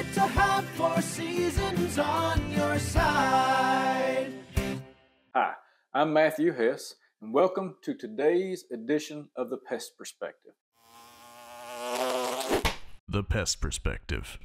fortunate to have 4 seasons on your side. Hi, I'm Matthew Hess, and welcome to today's edition of the Pest Perspective. The Pest Perspective.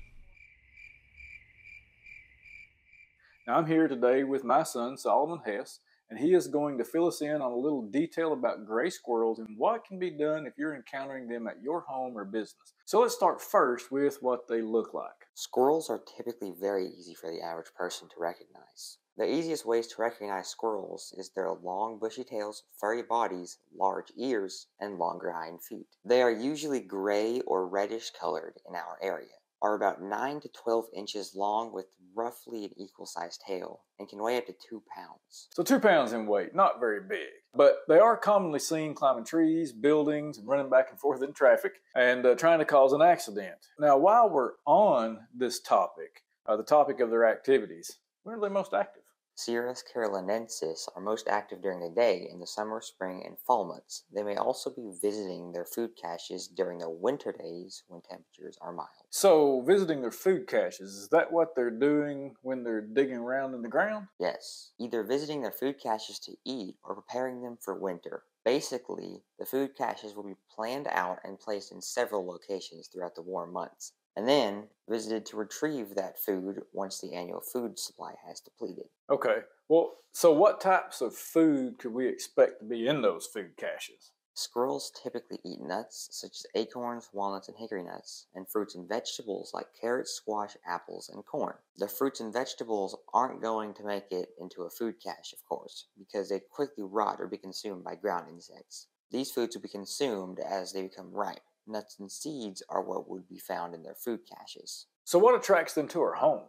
Now, I'm here today with my son, Solomon Hess, and he is going to fill us in on a little detail about gray squirrels and what can be done if you're encountering them at your home or business. So let's start first with what they look like. Squirrels are typically very easy for the average person to recognize. The easiest ways to recognize squirrels is their long bushy tails, furry bodies, large ears, and longer hind feet. They are usually gray or reddish colored in our area, are about 9 to 12 inches long with roughly an equal-sized tail, and can weigh up to 2 pounds. So 2 pounds in weight, not very big, but they are commonly seen climbing trees, buildings, and running back and forth in traffic, and trying to cause an accident. Now, while we're on this topic, the topic of their activities, when are they most active? Squirrels carolinensis are most active during the day in the summer, spring, and fall months. They may also be visiting their food caches during the winter days when temperatures are mild. So, visiting their food caches, is that what they're doing when they're digging around in the ground? Yes, either visiting their food caches to eat or preparing them for winter. Basically, the food caches will be planned out and placed in several locations throughout the warm months, and then visited to retrieve that food once the annual food supply has depleted. Okay, well, so what types of food could we expect to be in those food caches? Squirrels typically eat nuts such as acorns, walnuts, and hickory nuts, and fruits and vegetables like carrots, squash, apples, and corn. The fruits and vegetables aren't going to make it into a food cache, of course, because they quickly rot or be consumed by ground insects. These foods will be consumed as they become ripe. Nuts and seeds are what would be found in their food caches. So what attracts them to our homes?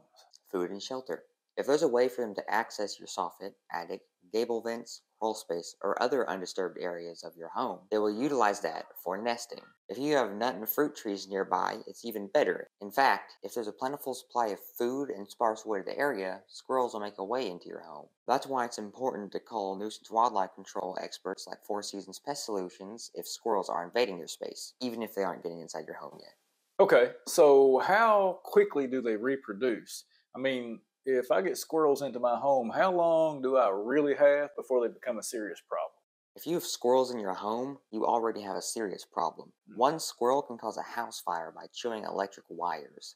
Food and shelter. If there's a way for them to access your soffit, attic, gable vents, crawl space, or other undisturbed areas of your home, they will utilize that for nesting. If you have nut and fruit trees nearby, it's even better. In fact, if there's a plentiful supply of food and sparse wooded area, squirrels will make a way into your home. That's why it's important to call nuisance wildlife control experts like Four Seasons Pest Solutions if squirrels are invading your space, even if they aren't getting inside your home yet. Okay, so how quickly do they reproduce? I mean, if I get squirrels into my home, how long do I really have before they become a serious problem? If you have squirrels in your home, you already have a serious problem. One squirrel can cause a house fire by chewing electric wires.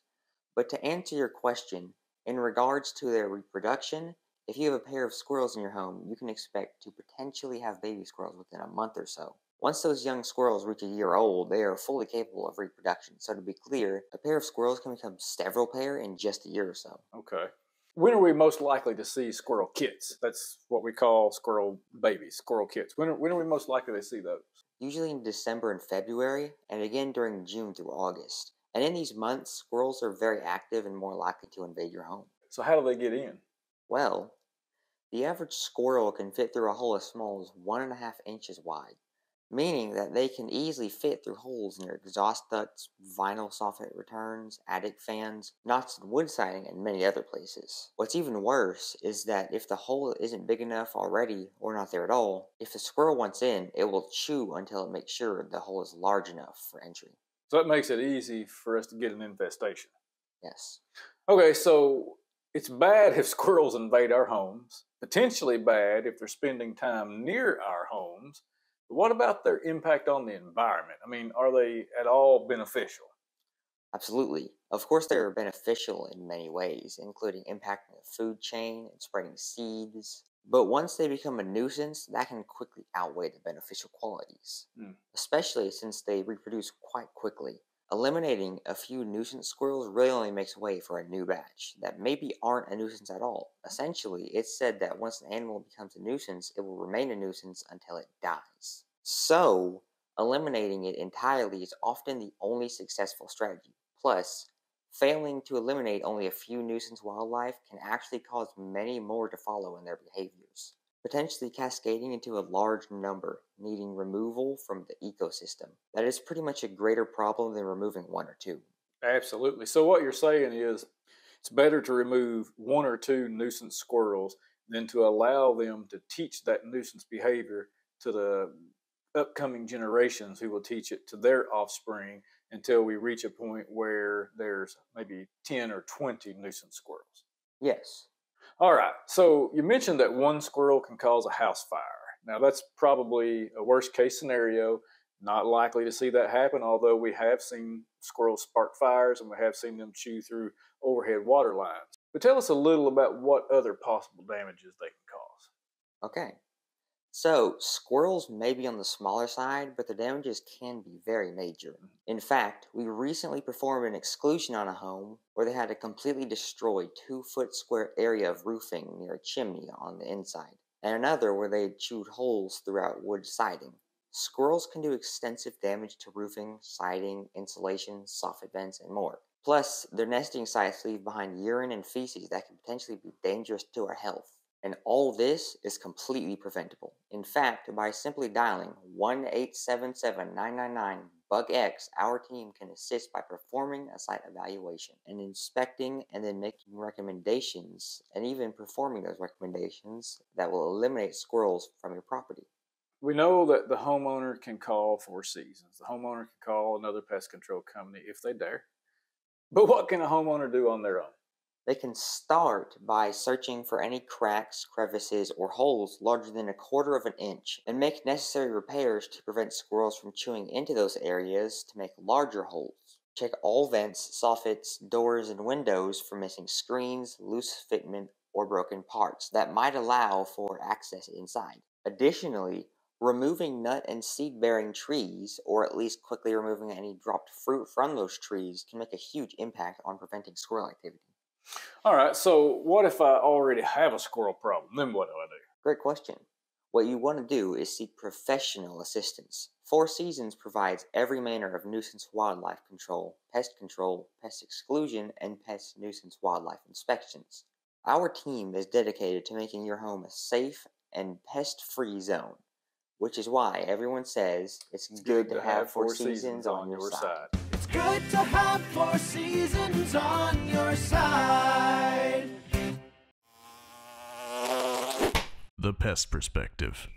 But to answer your question, in regards to their reproduction, if you have a pair of squirrels in your home, you can expect to potentially have baby squirrels within a month or so. Once those young squirrels reach a year old, they are fully capable of reproduction. So to be clear, a pair of squirrels can become several pair in just a year or so. Okay. When are we most likely to see squirrel kits? That's what we call squirrel babies, squirrel kits. When are we most likely to see those? Usually in December and February, and again during June through August. And in these months, squirrels are very active and more likely to invade your home. So how do they get in? Well, the average squirrel can fit through a hole as small as 1.5 inches wide, meaning that they can easily fit through holes in your exhaust ducts, vinyl soffit returns, attic fans, knots in wood siding, and many other places. What's even worse is that if the hole isn't big enough already, or not there at all, if the squirrel wants in, it will chew until it makes sure the hole is large enough for entry. So that makes it easy for us to get an infestation. Yes. Okay, so it's bad if squirrels invade our homes, potentially bad if they're spending time near our homes. But what about their impact on the environment? I mean, are they at all beneficial? Absolutely. Of course, they are beneficial in many ways, including impacting the food chain and spreading seeds. But once they become a nuisance, that can quickly outweigh the beneficial qualities, especially since they reproduce quite quickly. Eliminating a few nuisance squirrels really only makes way for a new batch that maybe aren't a nuisance at all. Essentially, it's said that once an animal becomes a nuisance, it will remain a nuisance until it dies. So, eliminating it entirely is often the only successful strategy. Plus, failing to eliminate only a few nuisance wildlife can actually cause many more to follow in their behaviors, potentially cascading into a large number, needing removal from the ecosystem. That is pretty much a greater problem than removing one or two. Absolutely. So what you're saying is it's better to remove 1 or 2 nuisance squirrels than to allow them to teach that nuisance behavior to the upcoming generations who will teach it to their offspring until we reach a point where there's maybe 10 or 20 nuisance squirrels. Yes. All right, so you mentioned that one squirrel can cause a house fire. Now, that's probably a worst case scenario. Not likely to see that happen, although we have seen squirrels spark fires and we have seen them chew through overhead water lines. But tell us a little about what other possible damages they can cause. Okay. So, squirrels may be on the smaller side, but the damages can be very major. In fact, we recently performed an exclusion on a home where they had to completely destroy 2-foot square area of roofing near a chimney on the inside, and another where they had chewed holes throughout wood siding. Squirrels can do extensive damage to roofing, siding, insulation, soffit vents, and more. Plus, their nesting sites leave behind urine and feces that can potentially be dangerous to our health. And all this is completely preventable. In fact, by simply dialing 1-877-999-BUG-X, our team can assist by performing a site evaluation and inspecting and then making recommendations and even performing those recommendations that will eliminate squirrels from your property. We know that the homeowner can call 4 Seasons. The homeowner can call another pest control company if they dare. But what can a homeowner do on their own? They can start by searching for any cracks, crevices, or holes larger than 1/4 of an inch and make necessary repairs to prevent squirrels from chewing into those areas to make larger holes. Check all vents, soffits, doors, and windows for missing screens, loose fitment, or broken parts that might allow for access inside. Additionally, removing nut and seed-bearing trees, or at least quickly removing any dropped fruit from those trees, can make a huge impact on preventing squirrel activity. All right, so what if I already have a squirrel problem? Then what do I do? Great question. What you want to do is seek professional assistance. 4 Seasons provides every manner of nuisance wildlife control, pest exclusion, and pest nuisance wildlife inspections. Our team is dedicated to making your home a safe and pest-free zone, which is why everyone says it's good to have 4 Seasons on your side. It's good to have 4 Seasons on your side. The Pest Perspective.